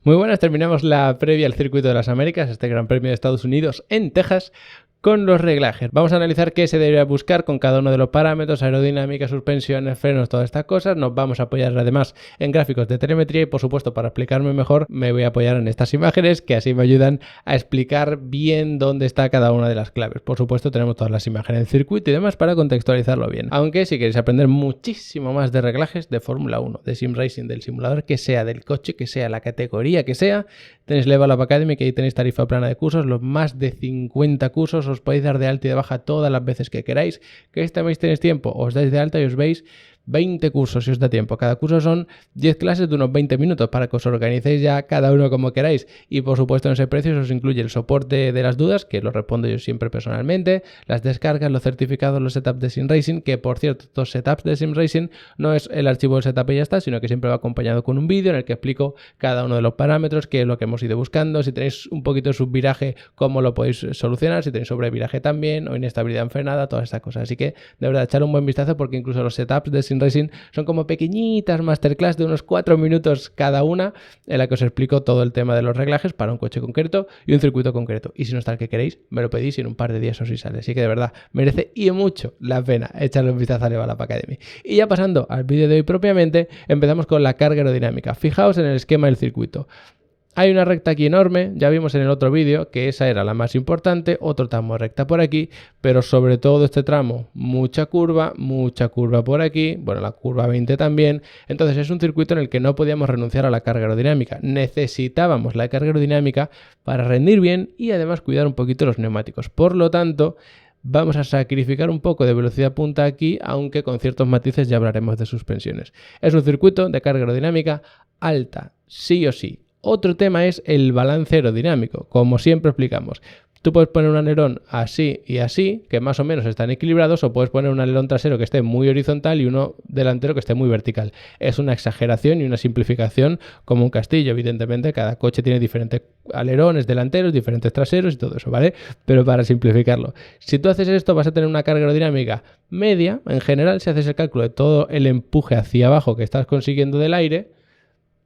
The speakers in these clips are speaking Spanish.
Muy buenas, terminamos la previa al Circuito de las Américas, este Gran Premio de Estados Unidos en Texas, con los reglajes. Vamos a analizar qué se debería buscar con cada uno de los parámetros, aerodinámica, suspensiones, frenos, todas estas cosas. Nos vamos a apoyar además en gráficos de telemetría y, por supuesto, para explicarme mejor, me voy a apoyar en estas imágenes que así me ayudan a explicar bien dónde está cada una de las claves. Por supuesto, tenemos todas las imágenes del circuito y demás para contextualizarlo bien. Aunque si queréis aprender muchísimo más de reglajes de Fórmula 1, de Sim Racing, del simulador que sea, del coche que sea, la categoría que sea, tenéis Level Up Academy, que ahí tenéis tarifa plana de cursos, los más de 50 cursos. Os podéis dar de alta y de baja todas las veces que queráis. Que este mes tenéis tiempo, os dais de alta y os veis 20 cursos si os da tiempo. Cada curso son 10 clases de unos 20 minutos para que os organicéis ya cada uno como queráis. Y por supuesto en ese precio os incluye el soporte de las dudas, que lo respondo yo siempre personalmente, las descargas, los certificados, los setups de Sim Racing, que por cierto, estos setups de Sim Racing no es el archivo del setup y ya está, sino que siempre va acompañado con un vídeo en el que explico cada uno de los parámetros, qué es lo que hemos ido buscando, si tenéis un poquito de subviraje, cómo lo podéis solucionar, si tenéis sobreviraje también, o inestabilidad en frenada, todas estas cosas. Así que de verdad, echar un buen vistazo, porque incluso los setups de Sim Racing son como pequeñitas masterclass de unos 4 minutos cada una, en la que os explico todo el tema de los reglajes para un coche concreto y un circuito concreto. Y si no está el que queréis, me lo pedís y en un par de días os sale. Así que de verdad, merece y mucho la pena echarle un vistazo a Level Up Academy. Y ya pasando al vídeo de hoy propiamente, empezamos con la carga aerodinámica. Fijaos en el esquema del circuito. Hay una recta aquí enorme, ya vimos en el otro vídeo que esa era la más importante, otro tramo recta por aquí, pero sobre todo este tramo, mucha curva por aquí, bueno, la curva 20 también. Entonces es un circuito en el que no podíamos renunciar a la carga aerodinámica, necesitábamos la carga aerodinámica para rendir bien y además cuidar un poquito los neumáticos. Por lo tanto, vamos a sacrificar un poco de velocidad punta aquí, aunque con ciertos matices. Ya hablaremos de suspensiones. Es un circuito de carga aerodinámica alta, sí o sí. Otro tema es el balance aerodinámico, como siempre explicamos. Tú puedes poner un alerón así y así, que más o menos están equilibrados, o puedes poner un alerón trasero que esté muy horizontal y uno delantero que esté muy vertical. Es una exageración y una simplificación como un castillo. Evidentemente, cada coche tiene diferentes alerones delanteros, diferentes traseros y todo eso, ¿vale? Pero para simplificarlo, si tú haces esto, vas a tener una carga aerodinámica media, en general, si haces el cálculo de todo el empuje hacia abajo que estás consiguiendo del aire,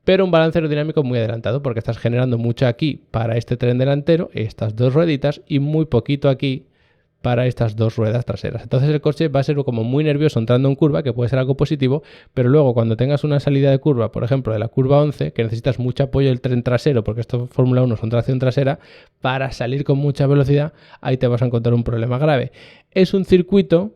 pero un balance aerodinámico muy adelantado, porque estás generando mucho aquí para este tren delantero, estas dos rueditas, y muy poquito aquí para estas dos ruedas traseras. Entonces el coche va a ser como muy nervioso entrando en curva, que puede ser algo positivo, pero luego cuando tengas una salida de curva, por ejemplo de la curva 11, que necesitas mucho apoyo del tren trasero, porque esto Fórmula 1 son tracción trasera, para salir con mucha velocidad, ahí te vas a encontrar un problema grave. Es un circuito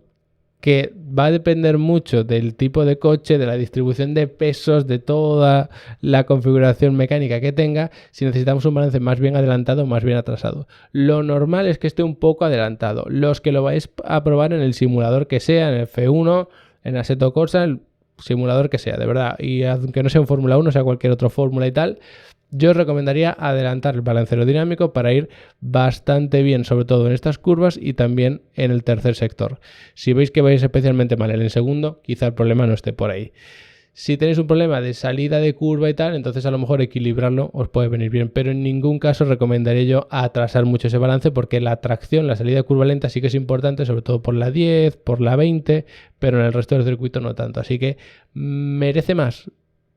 que va a depender mucho del tipo de coche, de la distribución de pesos, de toda la configuración mecánica que tenga, si necesitamos un balance más bien adelantado o más bien atrasado. Lo normal es que esté un poco adelantado. Los que lo vais a probar en el simulador que sea, en el F1, en Assetto Corsa, el simulador que sea, de verdad, y aunque no sea un Fórmula 1, sea cualquier otro Fórmula y tal, yo os recomendaría adelantar el balance aerodinámico para ir bastante bien, sobre todo en estas curvas y también en el tercer sector. Si veis que vais especialmente mal en el segundo, quizá el problema no esté por ahí. Si tenéis un problema de salida de curva y tal, entonces a lo mejor equilibrarlo os puede venir bien, pero en ningún caso recomendaría yo atrasar mucho ese balance, porque la tracción, la salida de curva lenta sí que es importante, sobre todo por la 10, por la 20, pero en el resto del circuito no tanto. Así que merece más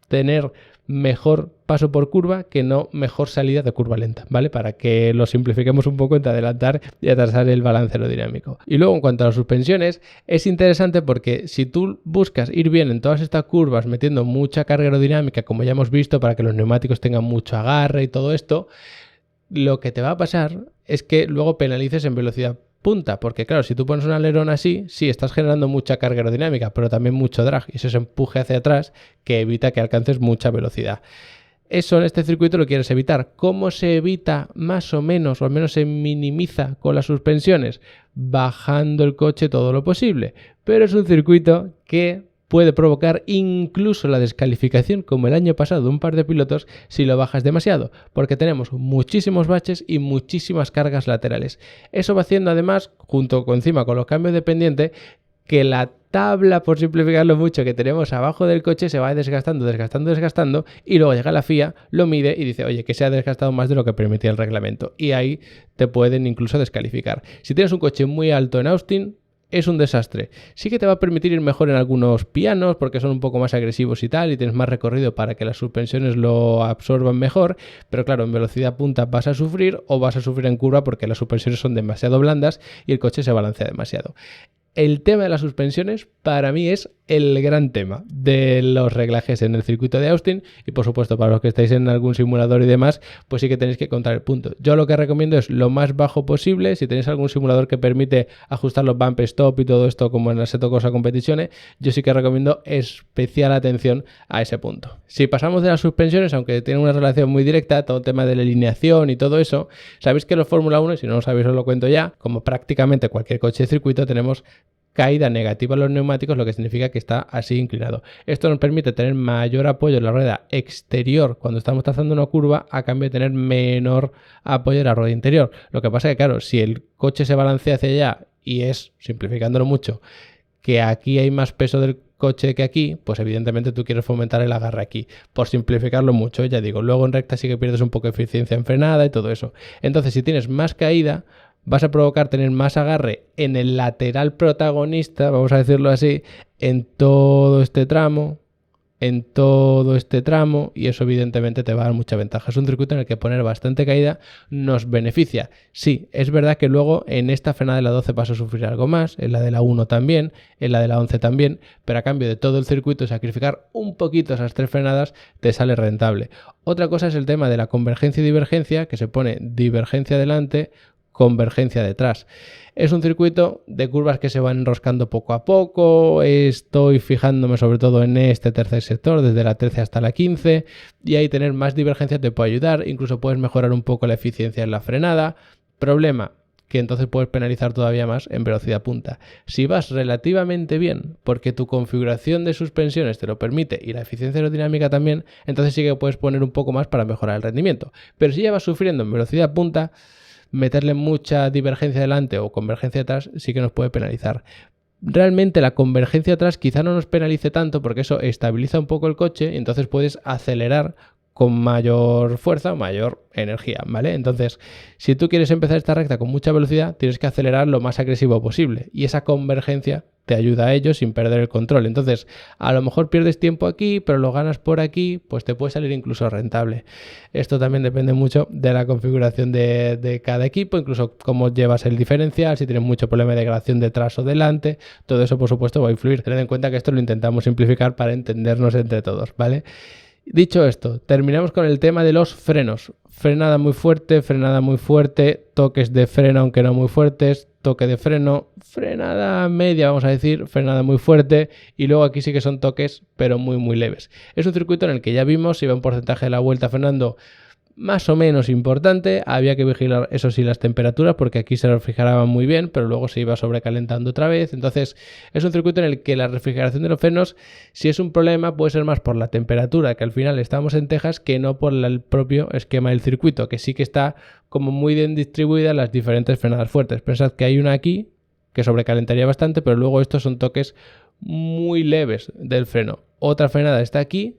tener mejor paso por curva que no mejor salida de curva lenta, ¿vale? Para que lo simplifiquemos un poco entre adelantar y atrasar el balance aerodinámico. Y luego en cuanto a las suspensiones, es interesante porque si tú buscas ir bien en todas estas curvas metiendo mucha carga aerodinámica, como ya hemos visto, para que los neumáticos tengan mucho agarre y todo esto, lo que te va a pasar es que luego penalices en velocidad punta, porque claro, si tú pones un alerón así, sí, estás generando mucha carga aerodinámica, pero también mucho drag, y eso es empuje hacia atrás que evita que alcances mucha velocidad. Eso en este circuito lo quieres evitar. ¿Cómo se evita más o menos, o al menos se minimiza con las suspensiones? Bajando el coche todo lo posible. Pero es un circuito que puede provocar incluso la descalificación, como el año pasado de un par de pilotos, si lo bajas demasiado, porque tenemos muchísimos baches y muchísimas cargas laterales. Eso va haciendo además, junto con encima con los cambios de pendiente, que la tabla, por simplificarlo mucho, que tenemos abajo del coche se va desgastando, y luego llega la FIA, lo mide y dice, oye, que se ha desgastado más de lo que permitía el reglamento, y ahí te pueden incluso descalificar. Si tienes un coche muy alto en Austin, es un desastre. Sí que te va a permitir ir mejor en algunos pianos porque son un poco más agresivos y tal, y tienes más recorrido para que las suspensiones lo absorban mejor, pero claro, en velocidad punta vas a sufrir, o vas a sufrir en curva porque las suspensiones son demasiado blandas y el coche se balancea demasiado. El tema de las suspensiones para mí es el gran tema de los reglajes en el circuito de Austin, y por supuesto para los que estáis en algún simulador y demás, pues sí que tenéis que contar el punto. Yo lo que recomiendo es lo más bajo posible. Si tenéis algún simulador que permite ajustar los bump stop y todo esto como en la Assetto Corsa Competizione, yo sí que recomiendo especial atención a ese punto. Si pasamos de las suspensiones, aunque tienen una relación muy directa, todo el tema de la alineación y todo eso, sabéis que los Fórmula 1, y si no lo sabéis os lo cuento ya, como prácticamente cualquier coche de circuito, tenemos caída negativa en los neumáticos, lo que significa que está así inclinado. Esto nos permite tener mayor apoyo en la rueda exterior cuando estamos trazando una curva, a cambio de tener menor apoyo en la rueda interior. Lo que pasa es que, claro, si el coche se balancea hacia allá y es, simplificándolo mucho, que aquí hay más peso del coche que aquí, pues evidentemente tú quieres fomentar el agarre aquí, por simplificarlo mucho, ya digo. Luego en recta sí que pierdes un poco de eficiencia en frenada y todo eso. Entonces, si tienes más caída, vas a provocar tener más agarre en el lateral protagonista, vamos a decirlo así, en todo este tramo, y eso evidentemente te va a dar mucha ventaja. Es un circuito en el que poner bastante caída nos beneficia. Sí, es verdad que luego en esta frenada de la 12 vas a sufrir algo más, en la de la 1 también, en la de la 11 también, pero a cambio de todo el circuito, sacrificar un poquito esas 3 frenadas te sale rentable. Otra cosa es el tema de la convergencia y divergencia, que se pone divergencia delante, convergencia detrás. Es un circuito de curvas que se van enroscando poco a poco. Estoy fijándome sobre todo en este tercer sector, desde la 13 hasta la 15, y ahí tener más divergencia te puede ayudar. Incluso puedes mejorar un poco la eficiencia en la frenada. Problema, que entonces puedes penalizar todavía más en velocidad punta. Si vas relativamente bien, porque tu configuración de suspensiones te lo permite y la eficiencia aerodinámica también, entonces sí que puedes poner un poco más para mejorar el rendimiento. Pero si ya vas sufriendo en velocidad punta, meterle mucha divergencia delante o convergencia atrás sí que nos puede penalizar. Realmente la convergencia atrás quizá no nos penalice tanto, porque eso estabiliza un poco el coche y entonces puedes acelerar con mayor fuerza o mayor energía, ¿vale? Entonces, si tú quieres empezar esta recta con mucha velocidad, tienes que acelerar lo más agresivo posible, y esa convergencia te ayuda a ello sin perder el control. Entonces, a lo mejor pierdes tiempo aquí, pero lo ganas por aquí, pues te puede salir incluso rentable. Esto también depende mucho de la configuración de cada equipo, incluso cómo llevas el diferencial, si tienes mucho problema de degradación detrás o delante, todo eso por supuesto va a influir. Tened en cuenta que esto lo intentamos simplificar para entendernos entre todos, ¿vale? Dicho esto, terminamos con el tema de los frenos. Frenada muy fuerte, toques de freno aunque no muy fuertes, toque de freno, frenada media, vamos a decir, frenada muy fuerte, y luego aquí sí que son toques pero muy leves. Es un circuito en el que ya vimos, iba un porcentaje de la vuelta frenando más o menos importante. Había que vigilar, eso sí, las temperaturas, porque aquí se refrigeraban muy bien, pero luego se iba sobrecalentando otra vez. Entonces es un circuito en el que la refrigeración de los frenos, si es un problema, puede ser más por la temperatura, que al final estamos en Texas, que no por el propio esquema del circuito, que sí que está como muy bien distribuida las diferentes frenadas fuertes. Pensad que hay una aquí que sobrecalentaría bastante, pero luego estos son toques muy leves del freno. Otra frenada está aquí,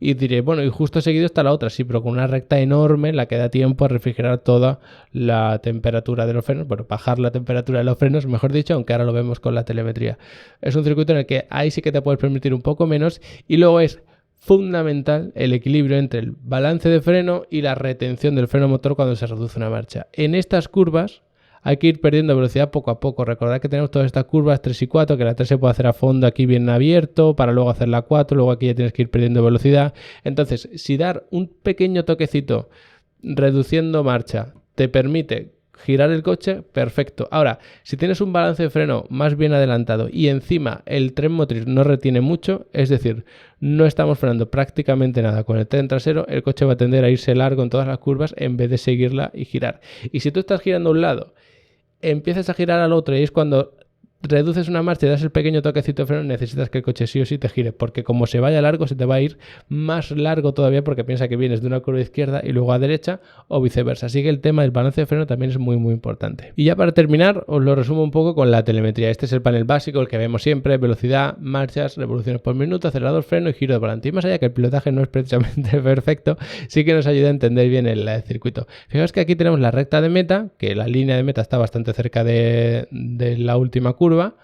y diré, bueno, y justo seguido está la otra, sí, pero con una recta enorme en la que da tiempo a refrigerar toda la temperatura de los frenos, bueno, bajar la temperatura de los frenos, mejor dicho, aunque ahora lo vemos con la telemetría. Es un circuito en el que ahí sí que te puedes permitir un poco menos, y luego es fundamental el equilibrio entre el balance de freno y la retención del freno motor cuando se reduce una marcha. En estas curvas hay que ir perdiendo velocidad poco a poco. Recordad que tenemos todas estas curvas 3 y 4, que la 3 se puede hacer a fondo aquí bien abierto, para luego hacer la 4, luego aquí ya tienes que ir perdiendo velocidad. Entonces, si dar un pequeño toquecito reduciendo marcha te permite girar el coche, perfecto. Ahora, si tienes un balance de freno más bien adelantado y encima el tren motriz no retiene mucho, es decir, no estamos frenando prácticamente nada con el tren trasero, el coche va a tender a irse largo en todas las curvas en vez de seguirla y girar. Y si tú estás girando a un lado, empiezas a girar al otro, y es cuando reduces una marcha y das el pequeño toquecito de freno, necesitas que el coche sí o sí te gire, porque como se vaya largo, se te va a ir más largo todavía, porque piensa que vienes de una curva izquierda y luego a derecha, o viceversa. Así que el tema del balance de freno también es muy importante. Y ya para terminar, os lo resumo un poco con la telemetría. Este es el panel básico, el que vemos siempre: velocidad, marchas, revoluciones por minuto, acelerador, freno y giro de volante. Y más allá que el pilotaje no es precisamente perfecto, sí que nos ayuda a entender bien el circuito. Fijaos que aquí tenemos la recta de meta, que la línea de meta está bastante cerca de la última curva, curva,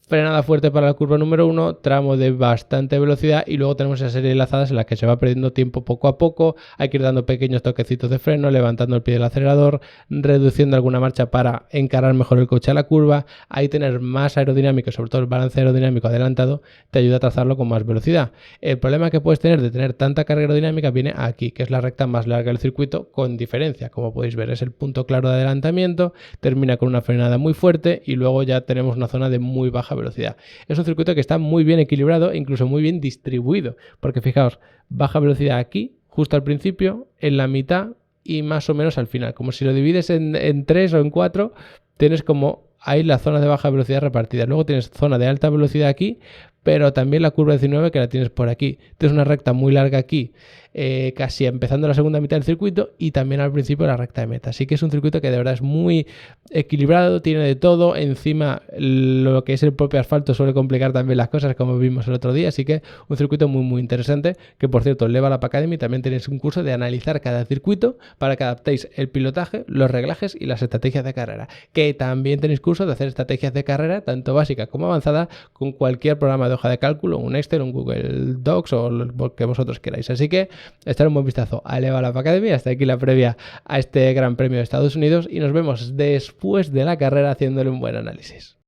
frenada fuerte para la curva número 1, tramo de bastante velocidad y luego tenemos esa serie de lazadas en las que se va perdiendo tiempo poco a poco, hay que ir dando pequeños toquecitos de freno, levantando el pie del acelerador, reduciendo alguna marcha para encarar mejor el coche a la curva, ahí tener más aerodinámico, sobre todo el balance aerodinámico adelantado, te ayuda a trazarlo con más velocidad. El problema que puedes tener de tener tanta carga aerodinámica viene aquí, que es la recta más larga del circuito con diferencia, como podéis ver, es el punto claro de adelantamiento, termina con una frenada muy fuerte y luego ya tenemos una zona de muy baja velocidad. Es un circuito que está muy bien equilibrado e incluso muy bien distribuido, porque fijaos, baja velocidad aquí, justo al principio, en la mitad y más o menos al final. Como si lo divides en 3 o en 4, tienes como ahí la zona de baja velocidad repartida. Luego tienes zona de alta velocidad aquí, pero también la curva 19 que la tienes por aquí. Tienes una recta muy larga aquí, casi empezando la segunda mitad del circuito y también al principio la recta de meta. Así que es un circuito que de verdad es muy equilibrado, tiene de todo. Encima lo que es el propio asfalto suele complicar también las cosas, como vimos el otro día. Así que un circuito muy muy interesante, que por cierto en Level Up Academy también tenéis un curso de analizar cada circuito para que adaptéis el pilotaje, los reglajes y las estrategias de carrera. Que también tenéis curso de hacer estrategias de carrera, tanto básica como avanzada, con cualquier programa de hoja de cálculo, un Excel, un Google Docs o lo que vosotros queráis. Así que echar un buen vistazo a Level Up Academy. Hasta aquí la previa a este Gran Premio de Estados Unidos y nos vemos después de la carrera haciéndole un buen análisis.